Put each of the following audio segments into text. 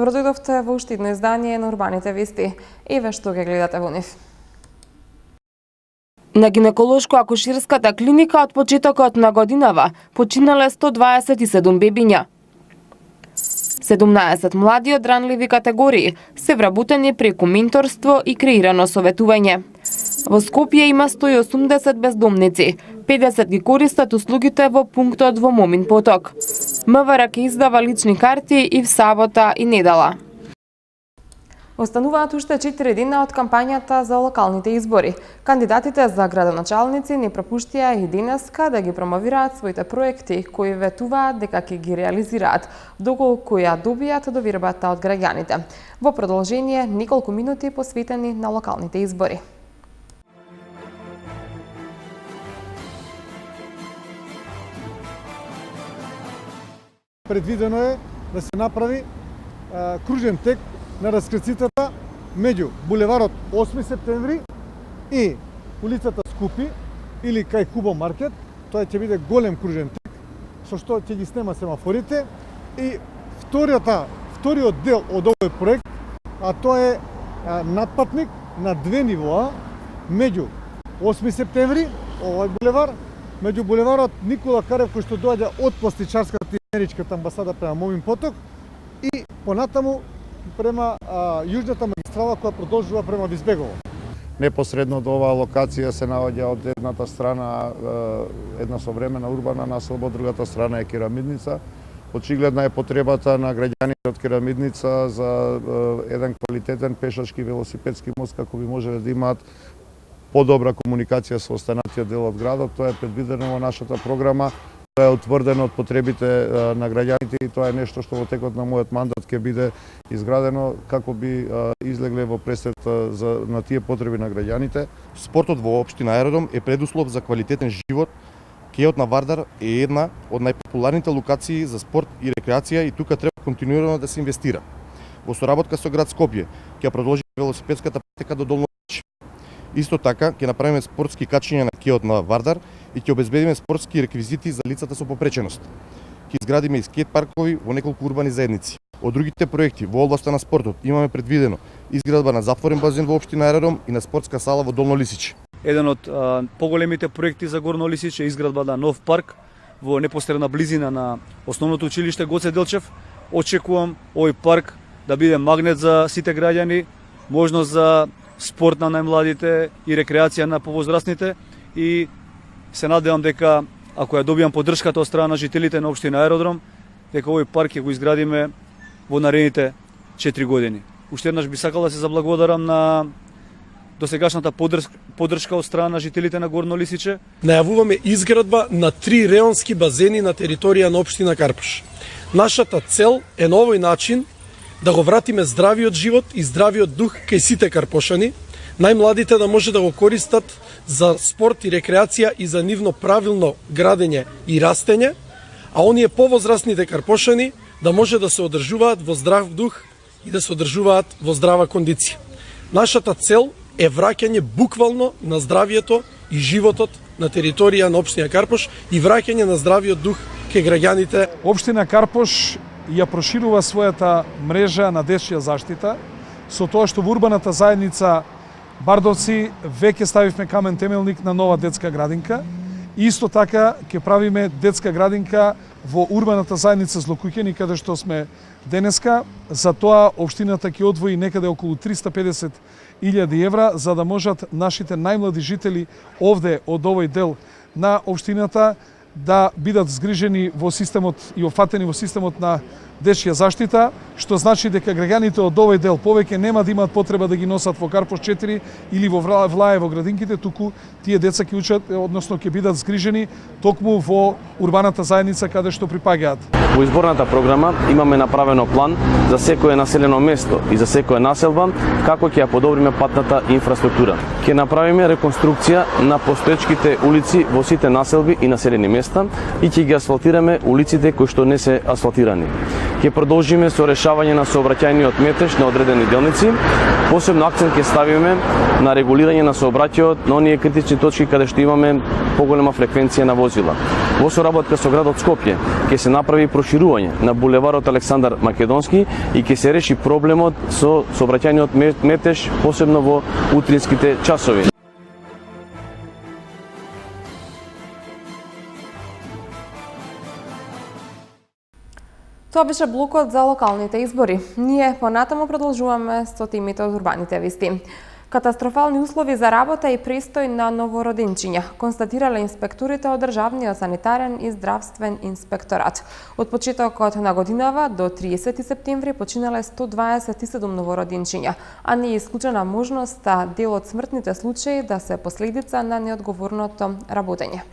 Добро дојдовте во уште едно издание на Урбаните вести. Еве што ги гледате во нив. На гинеколошко-акушерската клиника од почетокот на годинава починале 127 бебиња. 17 млади од ранливи категории се вработени преку менторство и креирано советување. Во Скопје има 180 бездомници, 50 ги користат услугите во пунктот во Момин поток. МВР ќе издава лични карти и в сабота и недела. Остануваат уште 4 дена од кампањата за локалните избори. Кандидатите за градоначалници не пропуштија и денеска да ги промовираат своите проекти, кои ветуваат дека ќе ги реализираат, доколку ја добијат довербата од граѓаните. Во продолжение неколку минути посветени на локалните избори. Предвидено е да се направи кружен тек на раскрцитата меѓу булеварот 8 септември и улицата Скупи или кај Кубо маркет. Тоа ќе биде голем кружен тек со што ќе ги снема семафорите и вториот дел од овој проект, а тоа е надпатник на две нивоа меѓу 8 септември, овој булевар, меѓу булеварот Никола Карев кој што доаѓа од пластичарската и америчката амбасада према Момин поток и понатаму према јужната магистрала која продолжува према Визбегово. Непосредно до оваа локација се наоѓа од едната страна една современа урбана населба, од другата страна е керамидница. Очигледна е потребата на граѓаните од керамидница за еден квалитетен пешачки велосипедски мост како би можеле да имаат подобра комуникација со останатиот дел од градот. Тоа е предвидено во нашата програма. Тоа е утврдено од потребите на граѓаните и тоа е нешто што во текот на мојот мандат ќе биде изградено како би излегле во пресет на тие потреби на граѓаните. Спортот во општина Аеродром е предуслов за квалитетен живот. Кејот на Вардар е една од најпопуларните локации за спорт и рекреација и тука треба континуирано да се инвестира. Во соработка со град Скопје ќе продолжи велосипедската патека до Долно Личи. Исто така ќе направиме спортски качења на кејот на Вардар и ќе обезбедиме спортски реквизити за лицата со попреченост. Ќе изградиме и скейт паркови во неколку урбани заедници. Од другите проекти во областа на спортот имаме предвидено изградба на затворен базен во општина Аеродром и на спортска сала во Долно Лисич. Еден од поголемите проекти за Горно Лисич е изградба на нов парк во непосредна близина на основното училиште Гоце Делчев. Очекувам овој парк да биде магнет за сите граѓани, можност за спорт на најмладите и рекреација на повозрастните и се надевам дека ако ја добијам поддршката од страна на жителите на општина Аеродром, дека овој парк ќе го изградиме во наредните 4 години. Уште еднаш би сакал да се заблагодарам на досегашната поддршка од страна на жителите на Горно Лисиче. Најавуваме изградба на 3 реонски базени на територија на општина Карпош. Нашата цел е на овој начин да го вратиме здравиот живот и здравиот дух кај сите карпошани, најмладите да може да го користат за спорт и рекреација и за нивно правилно градење и растење, а оние повозрастните карпошани да може да се одржуваат во здрав дух и да се одржуваат во здрава кондиција. Нашата цел е враќање буквално на здравието и животот на територија на општина Карпош и враќање на здравиот дух кај граѓаните. Општина Карпош ја проширува својата мрежа на дечја заштита со тоа што во урбаната заедница Бардовци веќе ставивме камен темелник на нова детска градинка. Исто така ќе правиме детска градинка во урбаната заедница Злокуќени каде што сме денеска. За тоа општината ќе одвои некаде околу 350.000 евра за да можат нашите најмлади жители овде од овој дел на општината да бидат згрижени во системот и офатени во системот на дечја заштита, што значи дека граѓаните од овој дел повеќе нема да имаат потреба да ги носат во Карпош 4 или во Влаје во градинките, туку тие деца ќе учат, односно ќе бидат згрижени токму во урбаната заедница каде што припаѓаат. Во изборната програма имаме направено план за секое населено место и за секоја населба како ќе ја подобриме патната инфраструктура. Ќе направиме реконструкција на постоечките улици во сите населби и населени места и ќе ги асфалтираме улиците кои што не се асфалтирани. Ќе продолжиме со решавање на сообраќајниот метеж на одредени делници. Посебно акцент ќе ставиме на регулирање на сообраќајот на оние критични точки каде што имаме поголема фреквенција на возила. Во соработка со градот Скопје ќе се направи проширување на булеварот Александар Македонски и ќе се реши проблемот со сообраќајниот метеж, посебно во утринските часови. Тоа беше блокот за локалните избори. Ние понатаму продолжуваме со темите од урбаните вести. Катастрофални услови за работа и престој на новороденчиња, констатирале инспекторите од Државниот санитарен и здравствен инспекторат. Од почетокот на годинава до 30 септември починале 127 новороденчиња, а не е исклучена можноста дел од смртните случаи да се последица на неодговорното работење.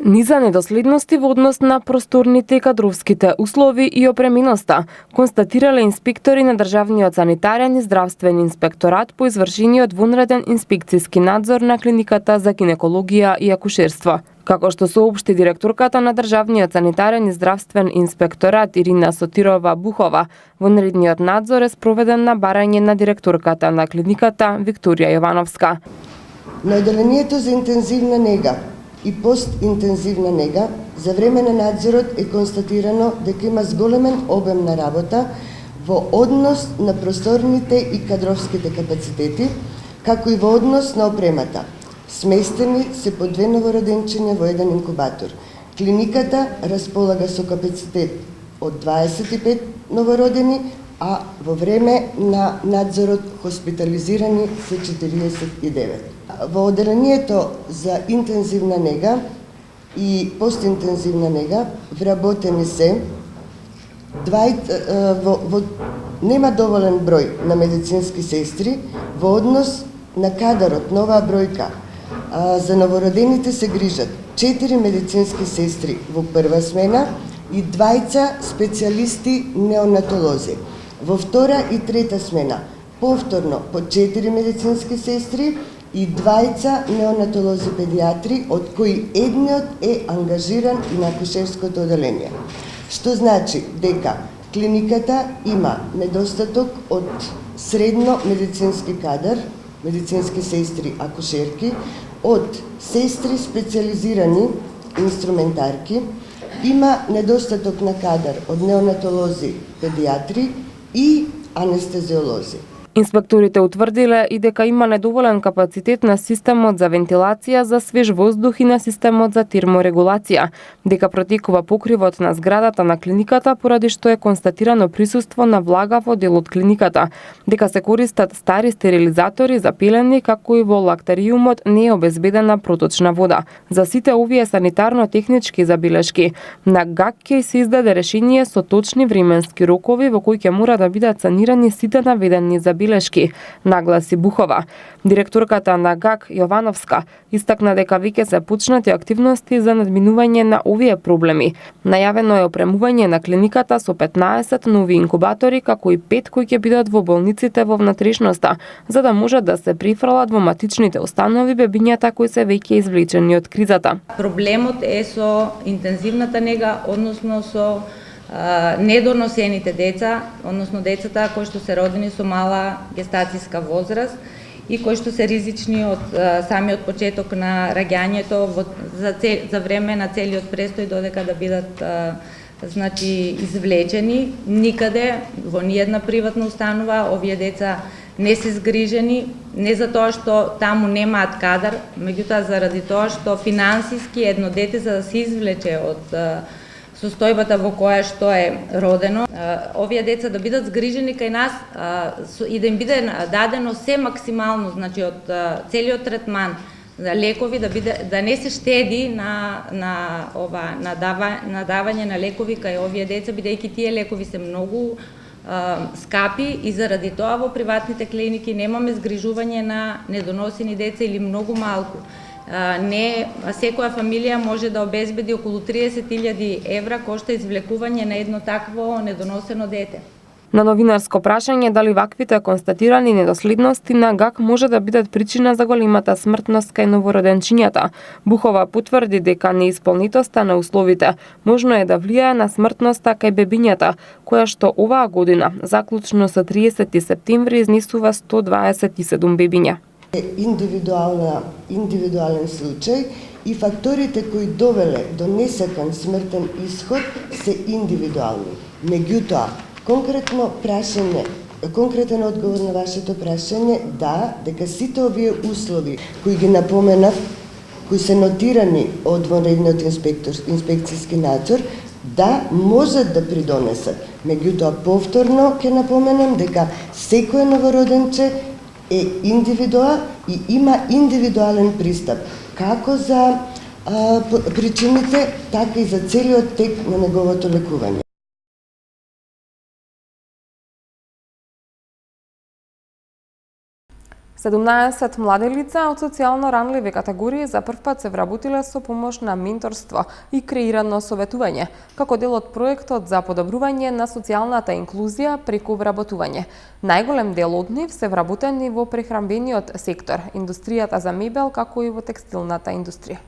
Низа недоследности во однос на просторните и кадровските услови и опременоста, констатирале инспектори на Државниот санитарен и здравствен инспекторат по извршениот вонреден инспекцијски надзор на клиниката за гинекологија и акушерство. Како што соопшти директорката на Државниот санитарен и здравствен инспекторат Ирина Сотирова Бухова, вонредниот надзор е спроведен на барање на директорката на клиниката Викторија Јовановска. На одделението за интензивна нега и постинтензивна нега, за време на надзорот е констатирано дека има зголемен обем на работа во однос на просторните и кадровските капацитети, како и во однос на опремата. Сместени се по 2 новороденчиња во еден инкубатор. Клиниката располага со капацитет од 25 новородени, а во време на надзорот хоспитализирани се 49. Во одделението за интензивна нега и постинтензивна нега вработени се нема доволен број на медицински сестри во однос на кадарот, на оваа бројка. За новородените се грижат 4 медицински сестри во прва смена и 2 специјалисти неонатолози. Во втора и трета смена повторно по 4 медицински сестри и 2 неонатолози педиатри, од кои едниот е ангажиран и на акушерското одделение. Што значи дека клиниката има недостаток од средно медицински кадар, медицински сестри, акушерки, од сестри специализирани инструментарки, има недостаток на кадар од неонатолози, педиатри и анестезиолози. Инспекторите утврдиле и дека има недоволен капацитет на системот за вентилација за свеж воздух и на системот за терморегулација, дека протекува покривот на зградата на клиниката поради што е констатирано присуство на влага во дел од клиниката, дека се користат стари стерилизатори за пилени, како и во лактариумот не е обезбедена проточна вода. За сите овие санитарно-технички забелешки, на ГАК ќе се издаде решение со точни временски рокови во кои ќе мора да бидат санирани сите наведени забелешки, нагласи Бухова. Директорката на ГАК Јовановска истакна дека веќе се почнати активности за надминување на овие проблеми. Најавено е опремување на клиниката со 15 нови инкубатори, како и 5 кои ќе бидат во болниците во внатрешноста, за да можат да се прифрлат во матичните установи бебињата кои се веќе извлечени од кризата. Проблемот е со интензивната нега, односно со недоносените деца, односно децата кои што се родени со мала гестацијска возраст и кои што се ризични од самиот почеток на раѓањето за време на целиот престој додека да бидат извлечени. Никаде во ниедна приватна установа овие деца не се згрижени, не за тоа што таму немаат кадар, меѓутоа заради тоа што финансиски едно дете за да се извлече од состојбата во која што е родено, овие деца да бидат згрижени кај нас и да им биде дадено се максимално, значи од целиот третман за лекови да не се штеди на давање на лекови кај овие деца, бидејќи тие лекови се многу скапи и заради тоа во приватните клиники немаме згрижување на недоносени деца или многу малку. Секоја фамилија може да обезбеди околу 30.000 евра кошта извлекување на едно такво недоносено дете. На новинарско прашање дали ваквите констатирани недоследности на ГАК може да бидат причина за големата смртност кај новороденчињата, Бухова потврди дека неисполнитоста на условите можно е да влијае на смртноста кај бебињата, која што оваа година, заклучно со 30 септември, изнесува 127 бебиња. Индивидуален случај и факторите кои довеле до несакан смртен исход се индивидуални. Меѓутоа, конкретен одговор на вашето прашање, да, дека сите овие услови кои ги напоменав, кои се нотирани од вонредниот инспекцијски надзор, да, можат да придонесат. Меѓутоа, повторно ќе напоменам дека секој новороденче е индивидуа и има индивидуален пристап, како за причините, така и за целиот тек на неговото лекување. Седумнаесет млади лица од социјално ранливи категории за првпат се вработиле со помош на менторство и креирано советување, како дел од проектот за подобрување на социјалната инклузија преку вработување. Најголем дел од нив се вработени во прехранбениот сектор, индустријата за мебел, како и во текстилната индустрија.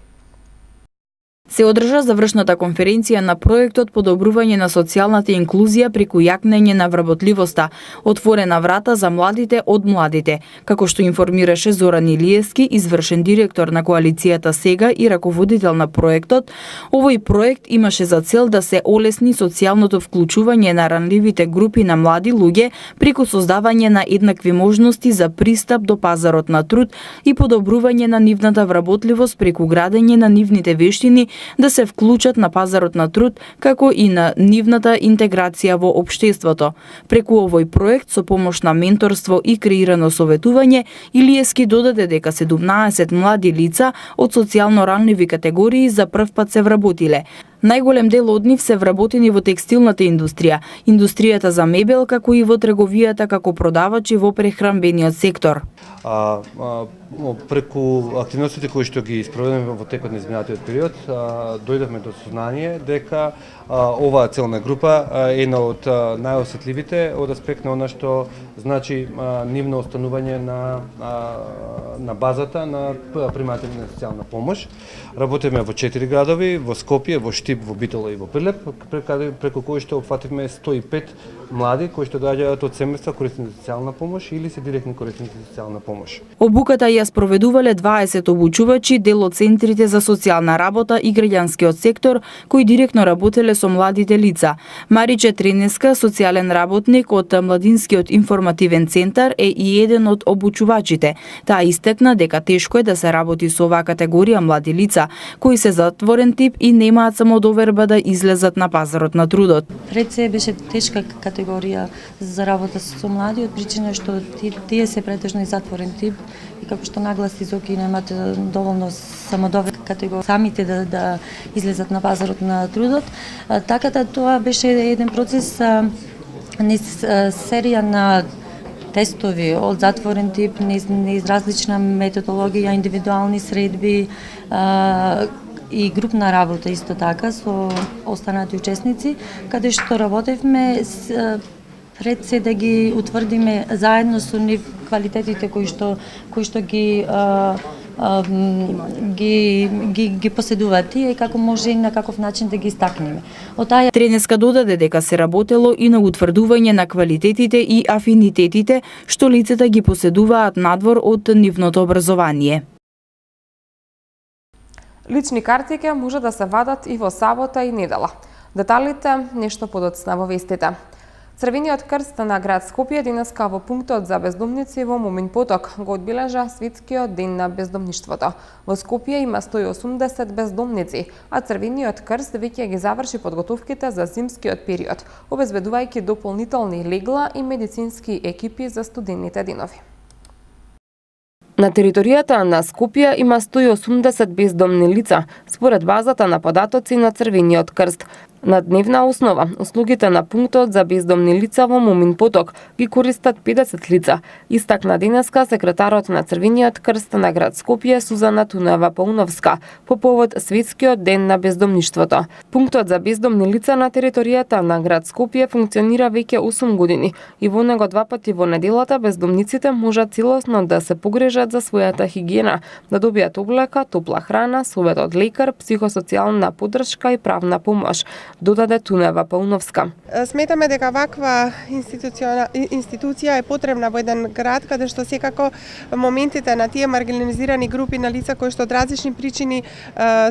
Се одржа завршната конференција на проектот Подобрување на социјалната инклузија преку јакнење на вработливоста, отворена врата за младите од младите, како што информираше Зоран Илиевски, извршен директор на коалицијата Сега и раководител на проектот. Овој проект имаше за цел да се олесни социјалното вклучување на ранливите групи на млади луѓе преку создавање на еднакви можности за пристап до пазарот на труд и подобрување на нивната вработливост преку градење на нивните вештини да се вклучат на пазарот на труд, како и на нивната интеграција во општеството. Преку овој проект со помош на менторство и креирано советување, Илиевски додаде дека 17 млади лица од социјално ранливи категории за првпат се вработиле. Најголем дел од нив се вработени во текстилната индустрија, индустријата за мебел, како и во трговијата како продавачи во прехранбениот сектор. Преку активностите кои што ги спроведеме во текот на изминатиот период, дојдовме до сознание дека оваа целна група е една од најосетливите од аспект на она што значи нивно останување на базата на приматели на социјална помош. Работиме во 4 градови, во Скопје, во Штип, во Битола и во Прилеп, преку кои што опфативме 105 млади кои што доаѓаат од семејства корисници социјална помош или се директни корисници социјална помош. Обуката ја спроведувале 20 обучувачи, дел од центрите за социјална работа и граѓанскиот сектор, кои директно работеле со младите лица. Мариче Тренеска, социјален работник од Младинскиот информативен центар, е и еден од обучувачите. Таа истакна дека тешко е да се работи со оваа категорија млади лица, кои се затворен тип и немаат самодоверба да излезат на пазарот на трудот. Пред се беше тешка категорија за работа со млади, од причина што тие се претежно и затворен тип и како што нагласи Зоки немаат доволно самодоверба категорија самите да излезат на пазарот на трудот. Така да тоа беше еден процес, серија на тестови од затворен тип, низ различна методологија, индивидуални средби и групна работа исто така со останати учесници, каде што работевме пред се да ги утврдиме заедно со нив квалитетите кои што ги поседуваат тие и како може и на каков начин да ги истакнеме. Тренеска додаде дека се работело и на утврдување на квалитетите и афинитетите што лицата ги поседуваат надвор од нивното образование. Лични картики може да се вадат и во сабота и недела. Деталите нешто подоцна во вестите. Црвениот крст на град Скопје денеска во пунктот за бездомници во Момин поток го одбележа Светскиот ден на бездомништвото. Во Скопје има 180 бездомници, а Црвениот крст веќе ги заврши подготовките за зимскиот период, обезбедувајќи дополнителни легла и медицински екипи за студените денови. На територијата на Скопје има 180 бездомни лица, според базата на податоци на Црвениот крст. На дневна основа, услугите на пунктот за бездомни лица во Момин поток ги користат 50 лица, истакна денеска секретарот на Црвениот крст на град Скопје Сузана Тунева-Пауновска по повод Светскиот ден на бездомништвото. Пунктот за бездомни лица на територијата на град Скопје функционира веќе 8 години и во него 2 пати во неделата бездомниците можат целосно да се погрежат за својата хигиена, да добијат облека, топла храна, совет од лекар, психосоцијална поддршка и правна помош, додаде Тунева-Пауновска. Сметаме дека ваква институција е потребна во еден град каде што секако моментите на тие маргинализирани групи на лица кои што од различни причини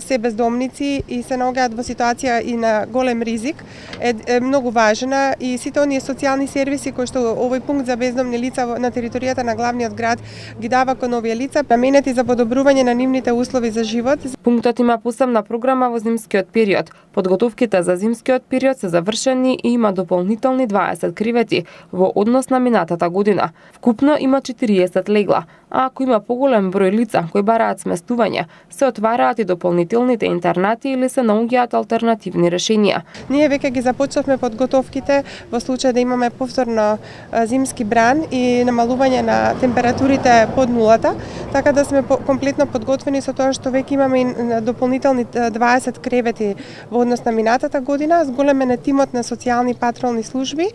се бездомници и се наоѓаат во ситуација и на голем ризик е многу важна и сите оние социјални сервиси кои што овој пункт за бездомни лица на територијата на главниот град ги дава кон овие лица, наменети за подобрување на нивните услови за живот. Пунктот има посебна програма во зимскиот период. Подготовките за зимскиот период се завршени и има дополнителни 20 кревети во однос на минатата година. Вкупно има 40 легла, а ако има поголем број лица кои бараат сместување, се отвараат и дополнителните интернати или се наоѓаат алтернативни решенија. Ние веќе ги започнавме подготовките во случај да имаме повторно зимски бран и намалување на температурите под нулата, така да сме комплетно подготвени со тоа што веќе имаме и дополнителни 20 кревети во однос на минатата година. Зголемен е тимот на социјални патролни служби.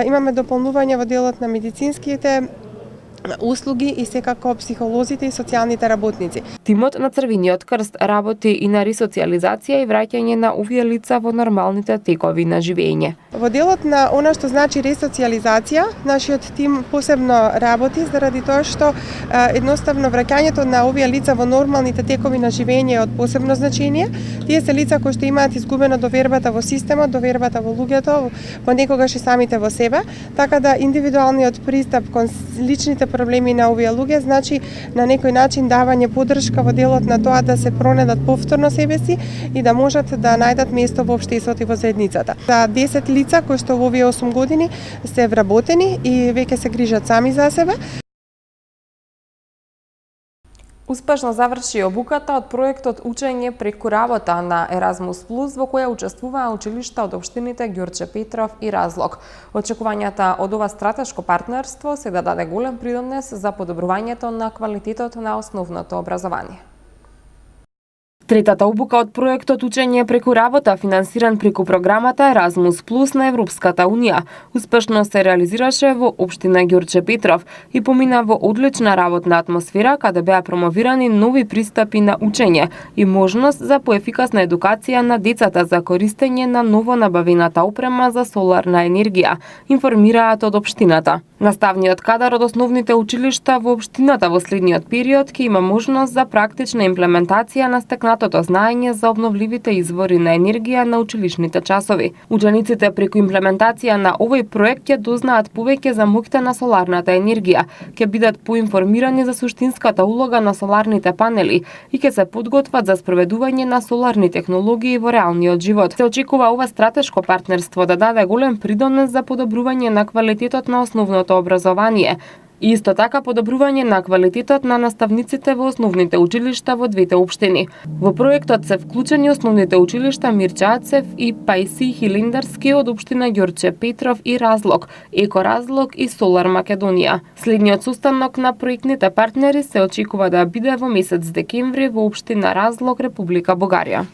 Имаме дополнување во делот на медицинските услуги и секако психолозите и социјалните работници. Тимот на Црвениот крст работи и на ресоциализација и враќање на овие лица во нормалните текови на живење. Во делот на она што значи ресоциализација, нашиот тим посебно работи заради тоа што едноставно враќањето на овие лица во нормалните текови на живење е од посебно значење. Тие се лица кои што имаат изгубена довербата во системот, довербата во луѓето, понекогаш и самите во себе, така да индивидуалниот пристап кон личните проблеми на овие луѓе значи на некој начин давање поддршка во делот на тоа да се пронедат повторно себе си и да можат да најдат место во општеството и во заедницата. За 10 лица кои што во овие 8 години се вработени и веќе се грижат сами за себе. Успешно заврши обуката од проектот Учење преку работа на Еразмус Плюс, во која учествуваа училишта од општините Ѓурче Петров и Разлог. Очекувањата од ова стратешко партнерство се да даде голем придонес за подобрувањето на квалитетот на основното образование. Третата обука од проектот Учење преку работа, финансиран преку програмата Еразмус Плюс на Европската Унија, успешно се реализираше во општина Ѓурче Петров и помина во одлична работна атмосфера, каде беа промовирани нови пристапи на учење и можност за поефикасна едукација на децата за користење на ново набавената опрема за соларна енергија, информираат од општината. Наставниот кадар од основните училишта во општината во следниот период ќе има можност за практична имплементација на стекнатото знаење за обновливите извори на енергија на училишните часови. Учениците преку имплементација на овој проект ќе дознаат повеќе за моќта на соларната енергија, ќе бидат поинформирани за суштинската улога на соларните панели и ќе се подготват за спроведување на соларни технологии во реалниот живот. Се очекува ова стратешко партнерство да даде голем придонес за подобрување на квалитетот на основното образование и исто така подобрување на квалитетот на наставниците во основните училишта во двете општини. Во проектот се вклучени основните училишта Мирче Ацев и Пајси Хилиндарски од општина Ѓурче Петров и Разлог, Еко Разлог и Солар Македонија. Следниот состанок на проектните партнери се очекува да биде во месец декември во општина Разлог, Република Бугарија.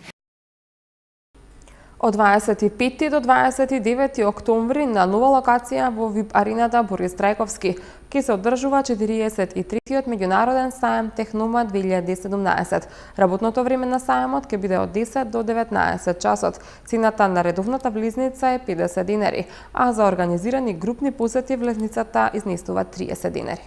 Од 25 до 29 октомври на нова локација во ВИП арената Борис Трајковски ќе се одржува 43-тиот меѓународен сајам Технома 2017. Работното време на сајамот ќе биде од 10 до 19 часот. Цената на редовната влизница е 50 динари, а за организирани групни посети влезницата изнесува 30 динари.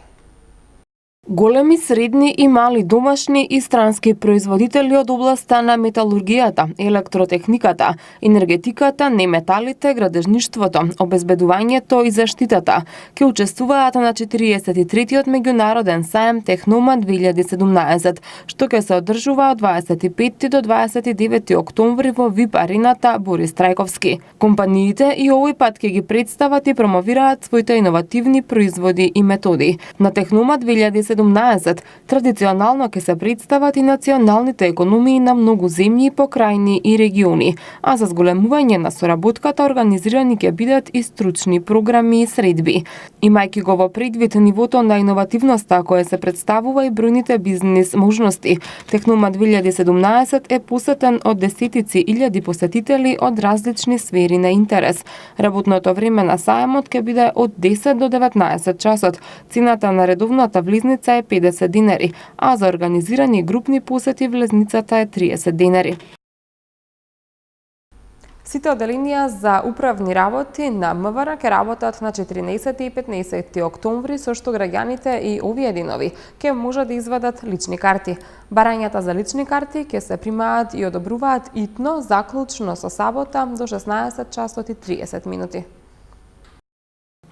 Големи, средни и мали домашни и странски производители од областа на металургијата, електротехниката, енергетиката, неметалите, градежништвото, обезбедувањето и заштитата ќе учествуваат на 43-тиот меѓународен сајам Технома 2017, што ќе се одржува од 25 до 29 октомври во ВИП арената Борис Трајковски. Компаниите и овој пат ќе ги представат и промовираат своите иновативни производи и методи. На Технома 2017 2017 традиционално ќе се представат и националните економии на многу земји, покрајни и региони, а за зголемување на соработката организирани ќе бидат и стручни програми и средби. Имајќи го во предвид нивото на иновативноста кое се представува и бројните бизнис можности, Технома 2017 е посетен од десетици илјади посетители од различни сфери на интерес. Работното време на сајмот ќе биде од 10 до 19 часот. Цената на редовната влизница е 50 динари, а за организирани групни посети влезницата е 30 динари. Сите оделенија за управни работи на МВР ќе работат на 14 и 15 октомври, со што граѓаните и овие денови ќе можат да извадат лични карти. Барањата за лични карти ќе се примаат и одобруваат итно, заклучно со сабота до 16 часот и 30 минути.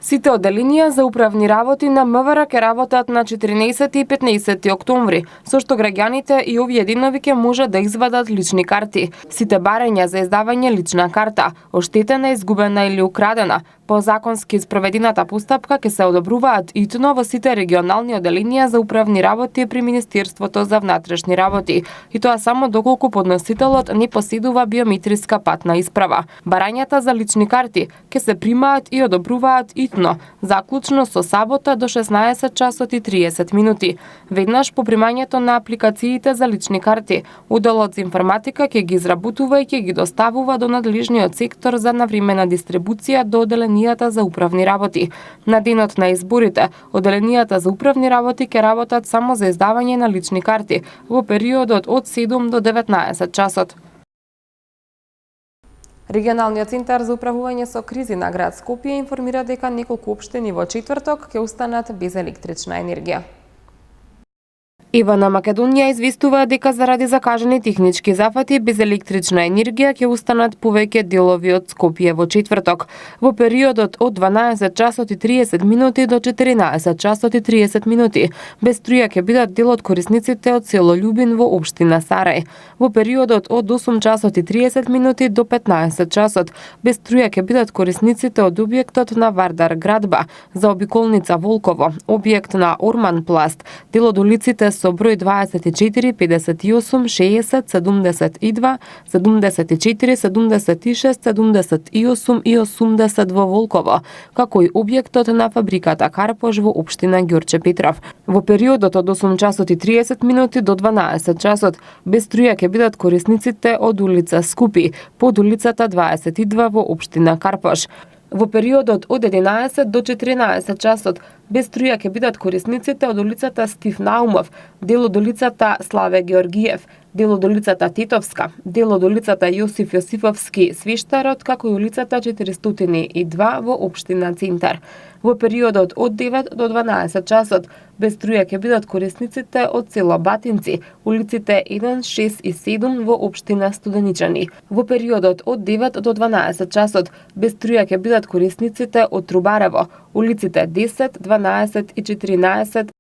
Сите оделенија за управни работи на МВР ќе работат на 14 и 15 октомври, со што граѓаните и овие денови ќе можат да извадат лични карти. Сите барања за издавање лична карта, оштетена, изгубена или украдена, по законски спроведената постапка ќе се одобруваат итно во сите регионални оделенија за управни работи при Министерството за внатрешни работи, и тоа само доколку подносителот не поседува биометриска патна исправа. Барањата за лични карти ќе се примаат и одобруваат итно, заклучно со сабота до 16 часот и 30 минути. Веднаш по примањето на апликациите за лични карти, Одделот за информатика ќе ги изработува и ќе ги доставува до надлежниот сектор за навремена дистрибуција до оделенијата за управни работи. На денот на изборите, оделенијата за управни работи ќе работат само за издавање на лични карти во периодот од 7 до 19 часот. Регионалниот центар за управување со кризи на град Скопје информира дека неколку општини во четврток ќе останат без електрична енергија. Ивана Македонија известува дека заради закажани технички зафати без електрична енергија ќе останат повеќе делови од Скопје во четврток. Во периодот од 12 часот и 30 минути до 14 часот и 30 минути без струја ќе бидат дел од корисниците од село Љубин во општина Сарај. Во периодот од 8 часот и 30 минути до 15 часот без струја ќе бидат корисниците од објектот на Вардар Градба, за обиколница Волково, објект на Орман Пласт, дел од улиците со број 24, 58, 60, 72, 74, 76, 78 и 80 во Волково, како и објектот на фабриката Карпош во општина Ѓорче Петров. Во периодот од 8 часот и 30 минути до 12 часот без струја ќе бидат корисниците од улица Скупи, под улицата 22 во општина Карпош. Во периодот од 11 до 14 часот без струја ќе бидат корисниците од улицата Стив Наумов, дел од улицата Славе Георгиев, дел од улицата Титовска, дел од улицата Јосиф Јосифовски Свиштарот, како и улицата 402 во општина Центар. Во периодот од 9 до 12 часот без струја ќе бидат корисниците од село Батинци, улиците 1, 6 и 7 во општина Студеничани. Во периодот од 9 до 12 часот без струја ќе бидат корисниците од Трубарево, улиците 10, 12 и 14.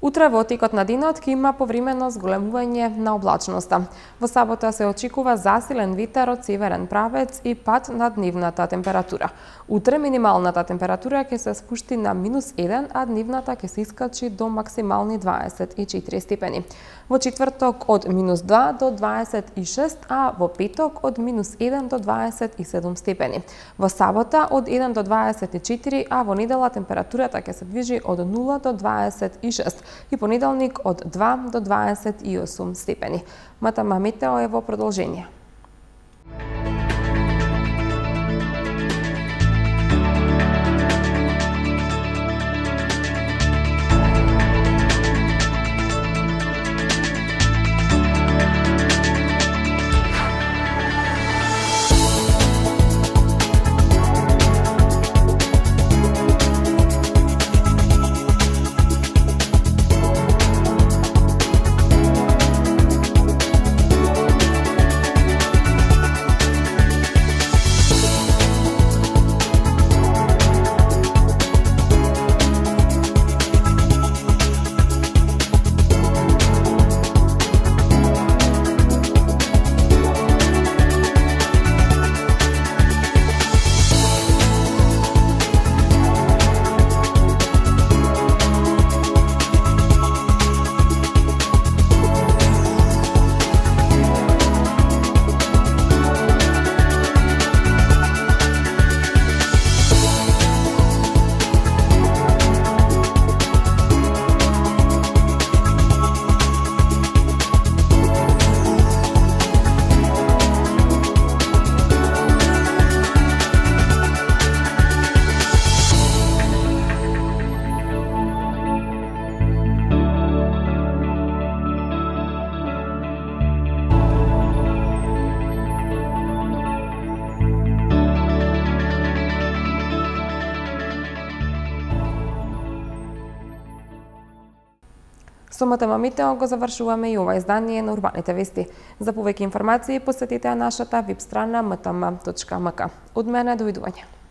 Утре во текот на денот ќе има повремено зголемување на облачноста. Во сабота се очекува засилен ветер од северен правец и пад на дневната температура. Утре минималната температура ќе се спушти на -1, а дневната ќе се искачи до максимални 24 степени. Во четврток од -2 до 26, а во петок од -1 до 27 степени. Во сабота од 1 до 24, а во недела температурата ќе се движи од 0 до 26 и понеделник од 2 до 28 степени. МТМ Метео е во продолжение. Со МТМ Метео го завршуваме и ова издание на Урбаните вести. За повеќе информации посетете нашата веб страна mtm.mk. Од мене, довидување.